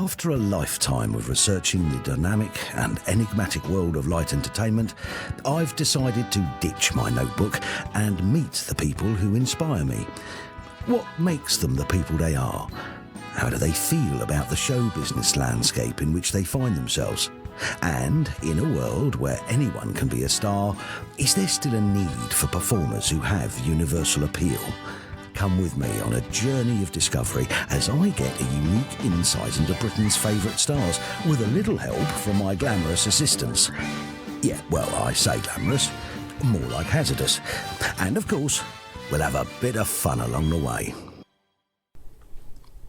After a lifetime of researching the dynamic and enigmatic world of light entertainment, I've decided to ditch my notebook and meet the people who inspire me. What makes them the people they are? How do they feel about the show business landscape in which they find themselves? And in a world where anyone can be a star, is there still a need for performers who have universal appeal? Come with me on a journey of discovery as I get a unique insight into Britain's favourite stars with a little help from my glamorous assistants. Yeah, well, I say glamorous, more like hazardous. And of course, we'll have a bit of fun along the way.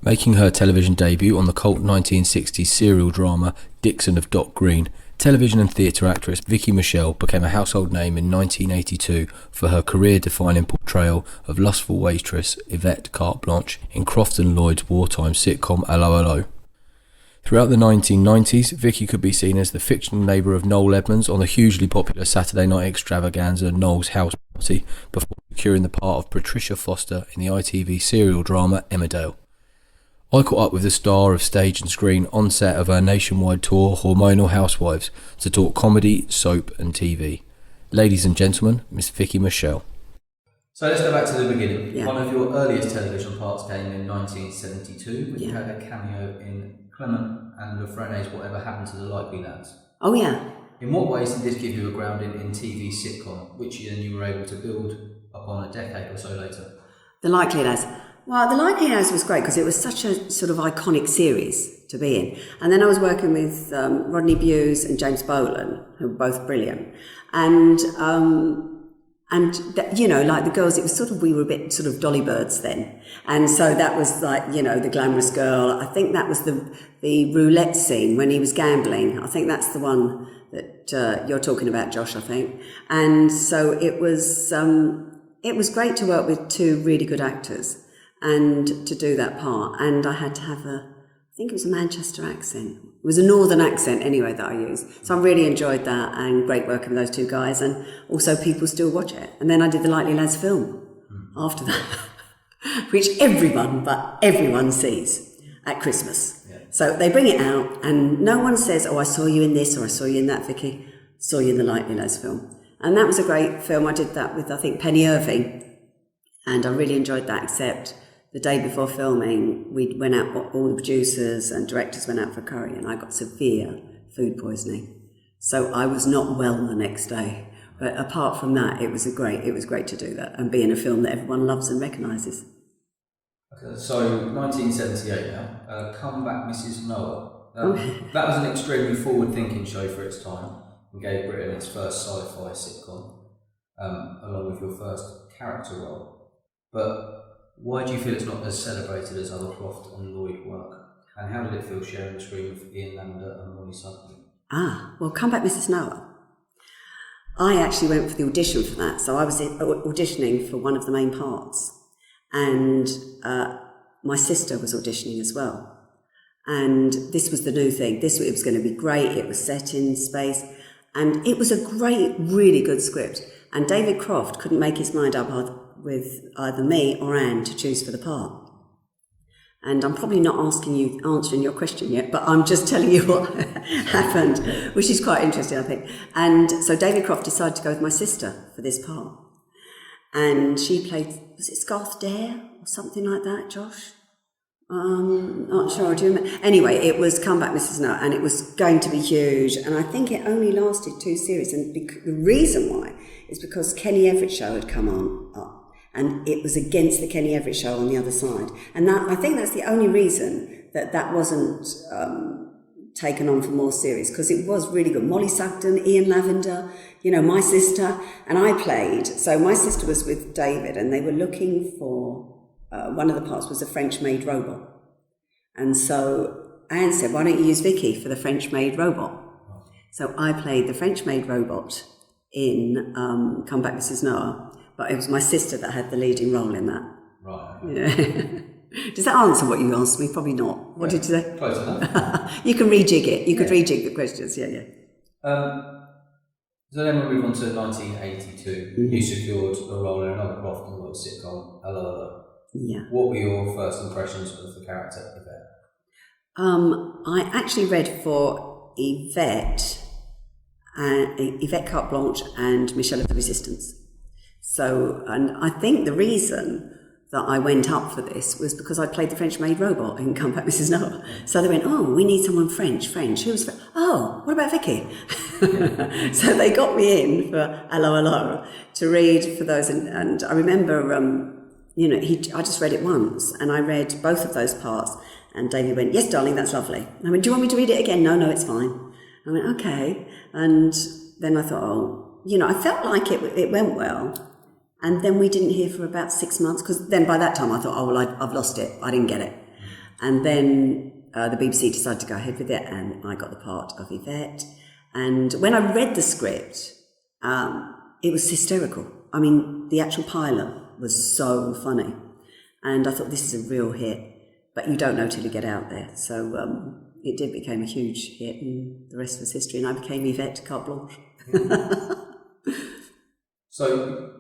Making her television debut on the cult 1960s serial drama Dixon of Dock Green, television and theatre actress Vicki Michelle became a household name in 1982 for her career-defining portrayal of lustful waitress Yvette Cart-Blanch in Crofton Lloyd's wartime sitcom Allo Allo. Throughout the 1990s, Vicki could be seen as the fictional neighbour of Noel Edmonds on the hugely popular Saturday night extravaganza Noel's House Party, before securing the part of Patricia Foster in the ITV serial drama Emmerdale. I caught up with the star of stage and screen on set of her nationwide tour Hormonal Housewives to talk comedy, soap and TV. Ladies and gentlemen, Miss Vicki Michelle. So let's go back to the beginning. Yeah. One of your earliest television parts came in 1972 when you had a cameo in Clement and Lefrene's Whatever Happened to the Likely Lads. Oh yeah. In what ways did this give you a grounding in TV sitcom, which then you were able to build upon a decade or so later? The Likely Lads. Well, The Likely Lads was great because it was such a sort of iconic series to be in. And then I was working with Rodney Bewes and James Bolan, who were both brilliant. And you know, like the girls, it was sort of, we were a bit sort of dolly birds then. And so that was like, you know, the glamorous girl. I think that was the roulette scene when he was gambling. I think that's the one that you're talking about, Josh, I think. And so it was great to work with two really good actors and to do that part. And I had to have I think it was a Manchester accent. It was a northern accent anyway that I used. So I really enjoyed that, and great working with those two guys, and also people still watch it. And then I did the Likely Lads film after that, which everyone sees at Christmas. Yeah. So they bring it out and no one says, oh, I saw you in this or I saw you in that, Vicky. Saw you in the Likely Lads film. And that was a great film. I did that with, I think, Penny Irving. And I really enjoyed that, except the day before filming, we went out, all the producers and directors went out for curry, and I got severe food poisoning. So I was not well the next day. But apart from that, it was great to do that and be in a film that everyone loves and recognises. Okay, so 1978 now, Come Back Mrs. Noah. That was an extremely forward-thinking show for its time and gave Britain its first sci-fi sitcom, along with your first character role. But why do you feel it's not as celebrated as other Croft and Lloyd work? And how did it feel sharing the screen with Ian Lander and Molly Sutton? Well, Come Back Mrs. Noah. I actually went for the audition for that. So I was auditioning for one of the main parts. And my sister was auditioning as well. And this was the new thing. It was going to be great. It was set in space. And it was a great, really good script. And David Croft couldn't make his mind up with either me or Anne to choose for the part. And I'm probably not answering your question yet, but I'm just telling you what happened, which is quite interesting, I think. And so David Croft decided to go with my sister for this part. And she played, was it Scarth Dare or something like that, Josh? Not sure, do you remember? Anyway, it was Come Back Mrs. Noah, and it was going to be huge. And I think it only lasted 2 series. And the reason why is because Kenny Everett show had come on. And it was against the Kenny Everett show on the other side. And I think that's the only reason that wasn't taken on for more series, because it was really good. Molly Sugden, Ian Lavender, you know, my sister, and I played. So my sister was with David, and they were looking for, one of the parts was a French-made robot. And so Anne said, why don't you use Vicky for the French-made robot? So I played the French-made robot in Come Back Mrs. Noah. But it was my sister that had the leading role in that. Right. Yeah. Does that answer what you asked me? Probably not. What did you say? Close enough. You can rejig it. You could rejig the questions. Yeah. So then we move on to 1982. Mm-hmm. You secured a role in another Croft and Lloyd sitcom, Allo Allo. Yeah. What were your first impressions of the character Yvette? I actually read for Yvette Cart-Blanch and Michelle of the Resistance. So, and I think the reason that I went up for this was because I played the French maid robot in Come Back, Mrs. Noah. So they went, oh, we need someone French. Who's French? Oh, what about Vicki? So they got me in for Allo Allo to read for those. And I remember, I just read it once, and I read both of those parts. And David went, yes, darling, that's lovely. And I went, do you want me to read it again? No, it's fine. I went, okay. And then I thought, I felt like it went well. And then we didn't hear for about 6 months, because then by that time I thought, I've lost it. I didn't get it. And then the BBC decided to go ahead with it, and I got the part of Yvette. And when I read the script, it was hysterical. I mean, the actual pilot was so funny. And I thought, this is a real hit. But you don't know till you get out there. So it did become a huge hit, and the rest was history. And I became Yvette Cart-Blanch. So,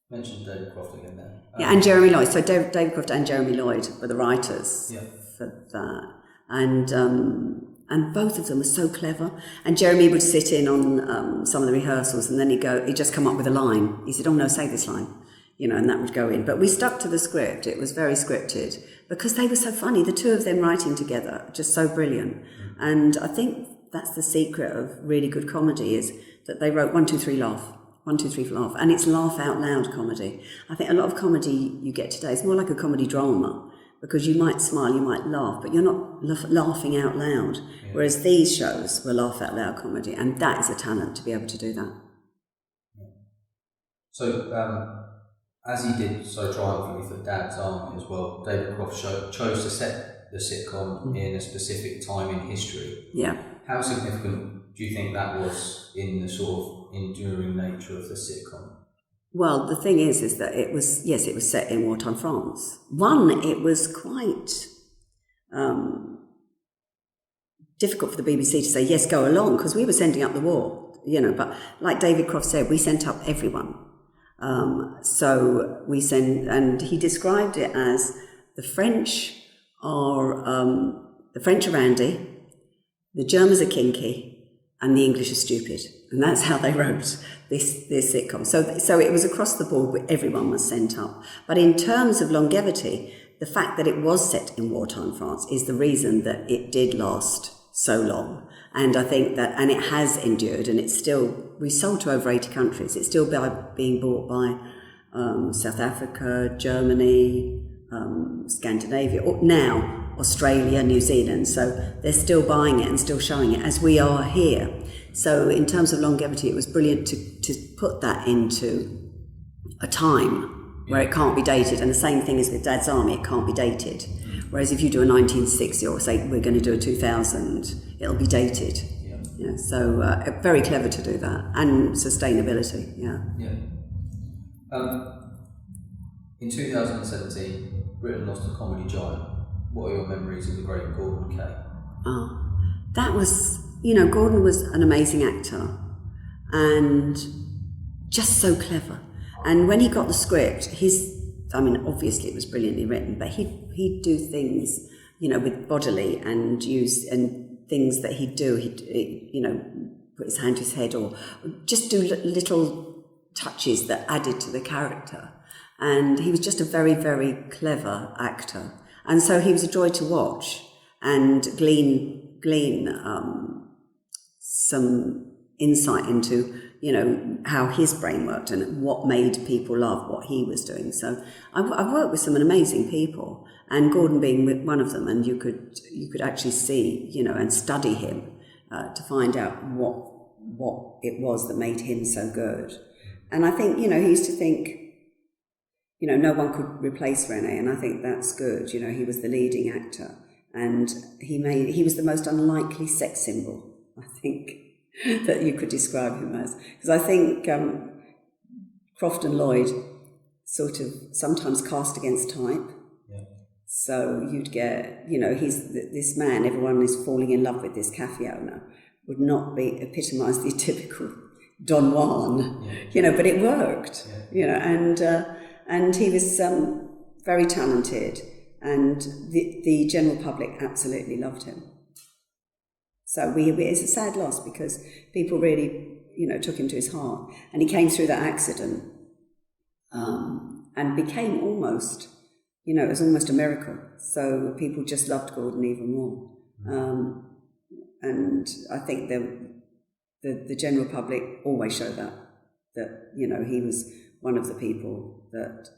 mentioned David Croft again there. Yeah, and Jeremy Lloyd. So David Croft and Jeremy Lloyd were the writers for that. And both of them were so clever. And Jeremy would sit in on some of the rehearsals, and then he'd just come up with a line. He said, oh no, say this line. And that would go in. But we stuck to the script. It was very scripted because they were so funny. The two of them writing together, just so brilliant. And I think that's the secret of really good comedy, is that they wrote 1, 2, 3, laugh. 1, 2, 3 for laugh. And it's laugh out loud comedy. I think a lot of comedy you get today is more like a comedy drama, because you might smile, you might laugh, but you're not laughing out loud. Yeah. Whereas these shows were laugh out loud comedy. And that is a talent, to be able to do that. Yeah. So, as he did so triumphantly for Dad's Army as well, David Croft chose to set the sitcom in a specific time in history. Yeah. How significant do you think that was in the sort of enduring nature of the sitcom? Well, the thing is that it was set in wartime France. One, it was quite difficult for the BBC to say, yes, go along, because we were sending up the war, but like David Croft said, we sent up everyone. So we send, and he described it as the French are randy, the Germans are kinky, and the English are stupid. And that's how they wrote this sitcom. So it was across the board where everyone was sent up. But in terms of longevity, the fact that it was set in wartime France is the reason that it did last so long. And I think that, and it has endured, and it's still, we sold to over 80 countries. It's still being bought by South Africa, Germany, Scandinavia, or now Australia, New Zealand. So they're still buying it and still showing it, as we are here. So in terms of longevity, it was brilliant to put that into a time where it can't be dated. And the same thing is with Dad's Army, it can't be dated. Whereas if you do a 1960 or say we're going to do a 2000, it'll be dated. Yeah. So very clever to do that, and sustainability. Yeah. In 2017, Britain lost a comedy giant. What are your memories of the great Gordon Kay? That was, Gordon was an amazing actor and just so clever. And when he got the script, obviously it was brilliantly written, but he'd do things, with bodily and things that he'd do. He'd put his hand to his head or just do little touches that added to the character. And he was just a very, very clever actor. And so he was a joy to watch and glean some insight into, how his brain worked and what made people love what he was doing. So I've worked with some amazing people, and Gordon being one of them, and you could actually see, and study him to find out what it was that made him so good. And I think, he used to think, no one could replace René, and I think that's good. He was the leading actor, and he was the most unlikely sex symbol, I think, that you could describe him as. Because I think Croft and Lloyd sort of sometimes cast against type. Yeah. So you'd get, he's this man, everyone is falling in love with, this cafe owner, would not epitomise the typical Don Juan, but it worked, and he was very talented, and the general public absolutely loved him. So it's a sad loss because people really, took him to his heart, and he came through that accident and became almost, it was almost a miracle. So people just loved Gordon even more, and I think the general public always show that he was one of the people that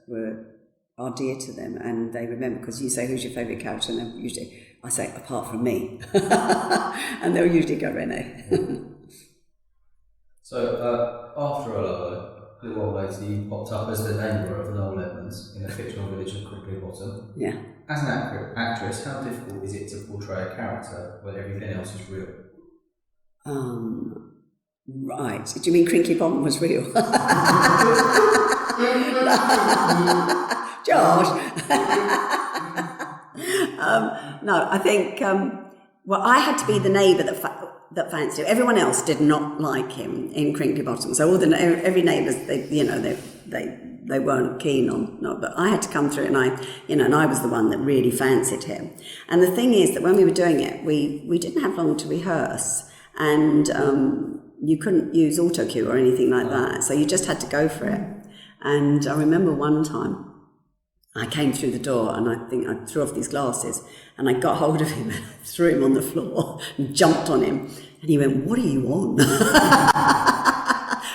are dear to them, and they remember, because you say, who's your favourite character, and usually I say, apart from me, and they'll usually go Rene. So after Allo Allo, a little while later, you popped up as the neighbour of Noel Edmonds in the fictional village of Crickley Bottom. Yeah. As an actress, how difficult is it to portray a character when everything else is real? Right. Do you mean Crinkly Bottom was real? Josh. No, I think. I had to be the neighbour that fancied him. Everyone else did not like him in Crinkly Bottom. So every neighbours, they weren't keen on. No, but I had to come through, and I was the one that really fancied him. And the thing is that when we were doing it, we didn't have long to rehearse, and you couldn't use auto cue or anything like that. So you just had to go for it. And I remember one time I came through the door, and I think I threw off these glasses, and I got hold of him and threw him on the floor and jumped on him, and he went, "What are you on?"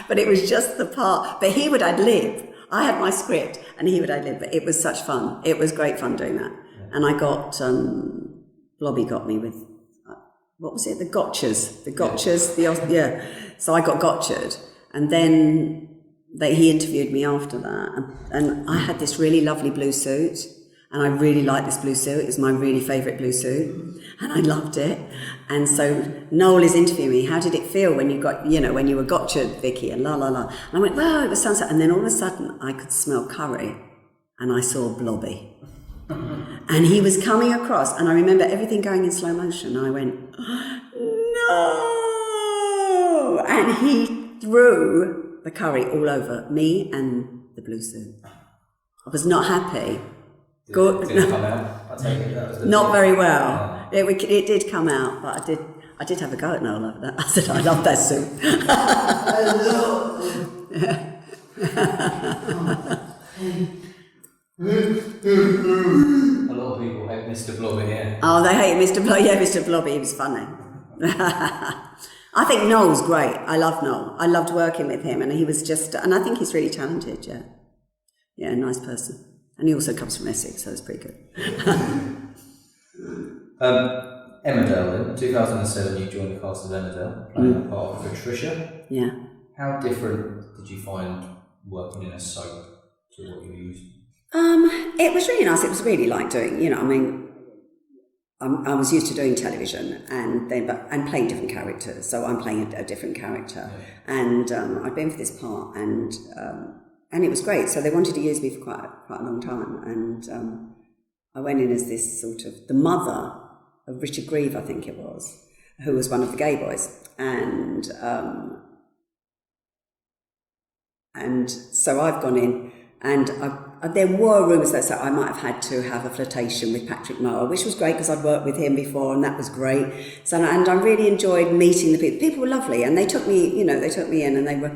But it was just the part. But he would ad-lib. I had my script, and he would ad-lib. But it was such fun. It was great fun doing that. Yeah. And I got Blobby got me with what was it? The gotchas. So I got gotcha'd, and then he interviewed me after that, and I had this really lovely blue suit, and I really liked this blue suit. It was my really favourite blue suit, and I loved it. And so Noel is interviewing me. How did it feel when you got, when you were gotcha'd, Vicky, and la la la? And I went, well, it was sunset. And then all of a sudden, I could smell curry, and I saw Blobby, and he was coming across, and I remember everything going in slow motion. And I went, no, and he threw the curry all over me and the blue suit. I was not happy. Did it come out? I take it that was the not very well. Yeah. It did come out, but I did have a go at Noel over that. I said, I love that suit. A lot of people hate Mr. Blobby here. Oh, they hate Mr. Blobby. Yeah, Mr. Blobby, he was funny. I think Noel's great. I love Noel. I loved working with him, and he was and I think he's really talented, yeah. Yeah, a nice person. And he also comes from Essex, so it's pretty good. Emmerdale, in 2007 you joined the cast of Emmerdale, playing the part of Patricia. Yeah. How different did you find working in a soap to what you were used to? It was really nice. It was really like doing, I was used to doing television and playing different characters. So I'm playing a different character, and I'd been for this part, and it was great. So they wanted to use me for quite a long time, and I went in as this sort of the mother of Richard Grieve, I think it was, who was one of the gay boys, and so I've gone in, and there were rumours that I might have had to have a flirtation with Patrick Mower, which was great because I'd worked with him before, and that was great. So, and I really enjoyed meeting the people. People were lovely, and they took me in, and they were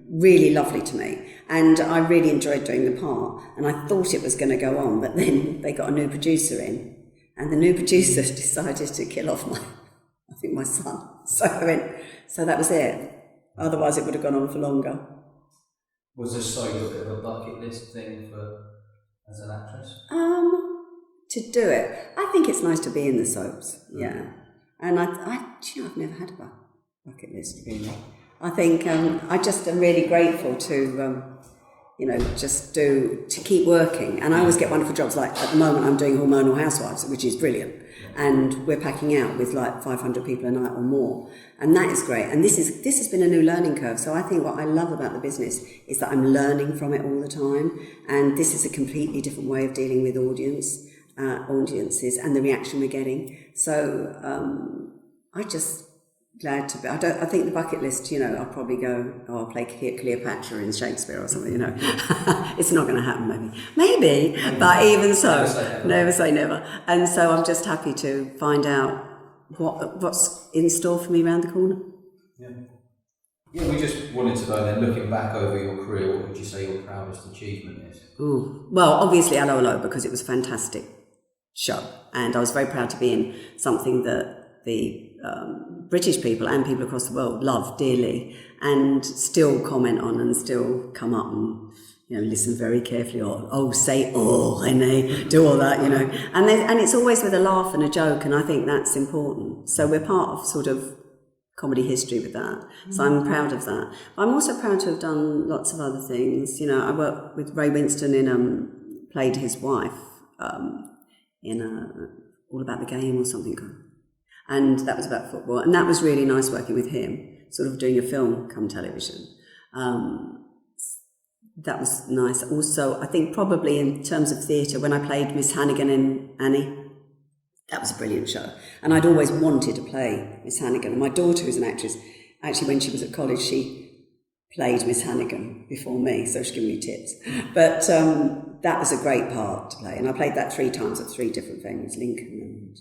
really lovely to me. And I really enjoyed doing the part, and I thought it was going to go on, but then they got a new producer in, and the new producer decided to kill off my son. So that was it. Otherwise, it would have gone on for longer. Was this a bit of a bucket list thing as an actress? To do it, I think it's nice to be in the soaps. Yeah, and I've never had a bucket list really. I think I just am really grateful to to keep working, and I always get wonderful jobs. Like at the moment, I'm doing Hormonal Housewives, which is brilliant, and we're packing out with like 500 people a night or more, and that is great. And this has been a new learning curve. So I think what I love about the business is that I'm learning from it all the time, and this is a completely different way of dealing with audiences and the reaction we're getting. So glad to be. I think the bucket list, I'll probably go, I'll play Cleopatra in Shakespeare or something, It's not going to happen, maybe, but even so, never say never. And so I'm just happy to find out what's in store for me around the corner. Yeah, we just wanted to know then, looking back over your career, what would you say your proudest achievement is? Ooh. Well, obviously Allo Allo, because it was a fantastic show, and I was very proud to be in something that the British people and people across the world love dearly and still comment on and still come up and listen very carefully or say and they do all that, and it's always with a laugh and a joke, and I think that's important. So we're part of sort of comedy history with that, so I'm proud of that. I'm also proud to have done lots of other things. I worked with Ray Winston in played his wife in All About the Game or something. And that was about football. And that was really nice working with him, sort of doing a film come television. That was nice. Also, I think probably in terms of theatre, when I played Miss Hannigan in Annie, that was a brilliant show. And I'd always wanted to play Miss Hannigan. And my daughter, who's an actress, actually when she was at college, she played Miss Hannigan before me, so she's giving me tips. But that was a great part to play. And I played that 3 times at 3 different venues, Lincoln and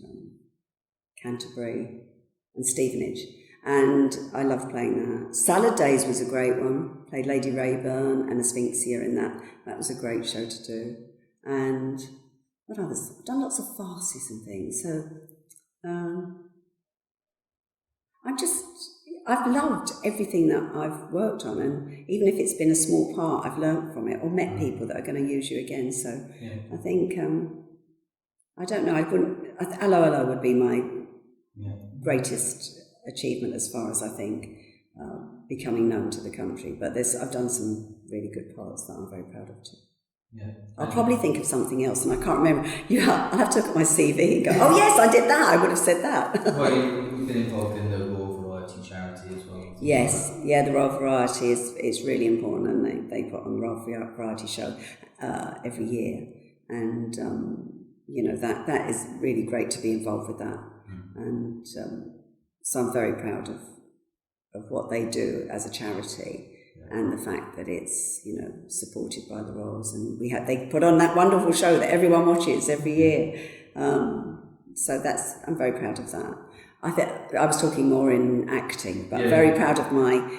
Canterbury and Stevenage, and I loved playing that. Salad Days was a great one. Played Lady Rayburn and Asphyxia in that. That was a great show to do. And what others? I've done lots of farces and things. So I've loved everything that I've worked on, and even if it's been a small part, I've learnt from it or met people that are going to use you again. So I think I don't know. Allo Allo would be my greatest achievement as far as I think becoming known to the country. But I've done some really good parts that I'm very proud of too. Yeah. I'll probably think of something else, and I can't remember. I'll have to look at my CV and go, oh yes, I did that. I would have said that. Well, you've been involved in the Royal Variety charity as well. Yes, the Royal Variety is really important, and they put on the Royal Variety show every year, and that is really great to be involved with that. And so I'm very proud of what they do as a charity, and the fact that it's supported by the Royals, and they put on that wonderful show that everyone watches every year. So I'm very proud of that. I was talking more in acting, but very proud of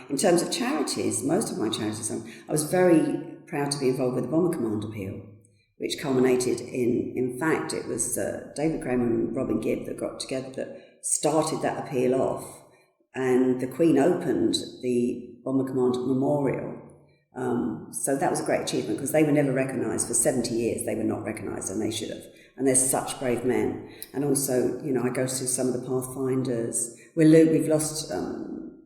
in terms of charities, most of my charities. I was very proud to be involved with the Bomber Command appeal, which culminated in fact, it was David Graham and Robin Gibb that got together that started that appeal off, and the Queen opened the Bomber Command Memorial. So that was a great achievement, because they were never recognised. For 70 years they were not recognised, and they should have. And they're such brave men. And also, I go to some of the Pathfinders. We've lost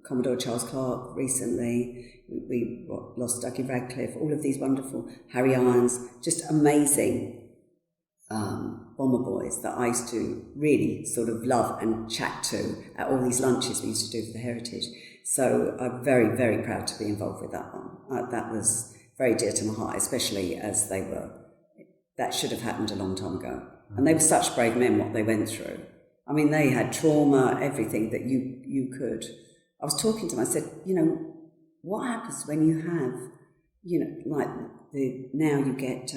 Commodore Charles Clarke recently. We lost Dougie Radcliffe, all of these wonderful, Harry Irons, just amazing bomber boys that I used to really sort of love and chat to at all these lunches we used to do for the Heritage. So I'm very, very proud to be involved with that one. That was very dear to my heart, especially as that should have happened a long time ago. And they were such brave men, what they went through. I mean, they had trauma, everything that you could. I was talking to them, I said, what happens when you have, now you get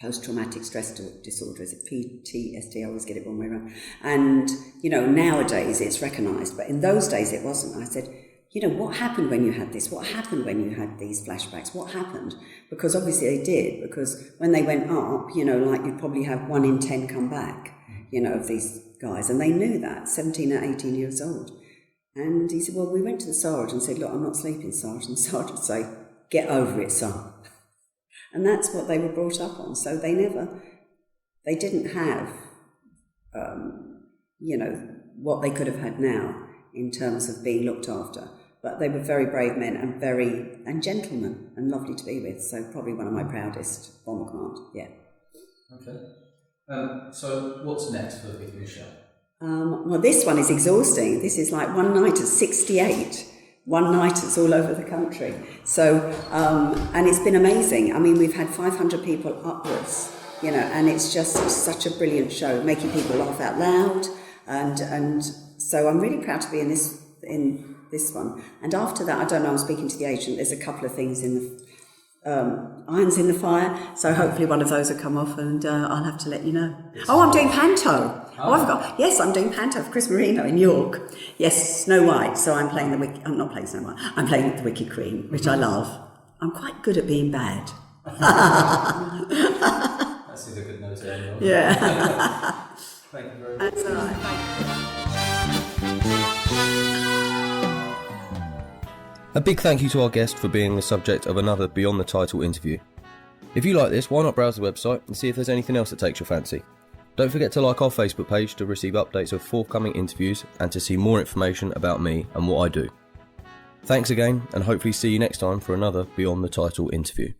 post-traumatic stress disorder, is it PTSD? I always get it one way around. And, nowadays it's recognised, but in those days it wasn't. I said, what happened when you had this? What happened when you had these flashbacks? What happened? Because obviously they did, because when they went up, you'd probably have 1 in 10 come back, of these guys. And they knew that, 17 or 18 years old. And he said, well, we went to the Sergeant and said, look, I'm not sleeping, Sergeant. And the Sergeant would say, get over it, son. And that's what they were brought up on. So they didn't have, what they could have had now in terms of being looked after. But they were very brave men and gentlemen and lovely to be with. So probably one of my proudest bomber command, Okay. So what's next for Vicki Michelle? Well, this one is exhausting. This is like one night at 68. One night it's all over the country. So, and it's been amazing. I mean, we've had 500 people upwards, and it's just such a brilliant show, making people laugh out loud and So I'm really proud to be in this one. And after that, I don't know, I'm speaking to the agent, there's a couple of things in the irons in the fire, so hopefully one of those will come off, and I'll have to let you know. I'm doing Panto. I'm doing Panto for Chris Marino in York. Yes, Snow White. So I'm playing I'm not playing Snow White. I'm playing the Wicked Queen, which I love. I'm quite good at being bad. That's a good note to end on. Yeah. Thank you very much. That's all right. A big thank you to our guest for being the subject of another Beyond the Title interview. If you like this, why not browse the website and see if there's anything else that takes your fancy. Don't forget to like our Facebook page to receive updates of forthcoming interviews and to see more information about me and what I do. Thanks again, and hopefully see you next time for another Beyond the Title interview.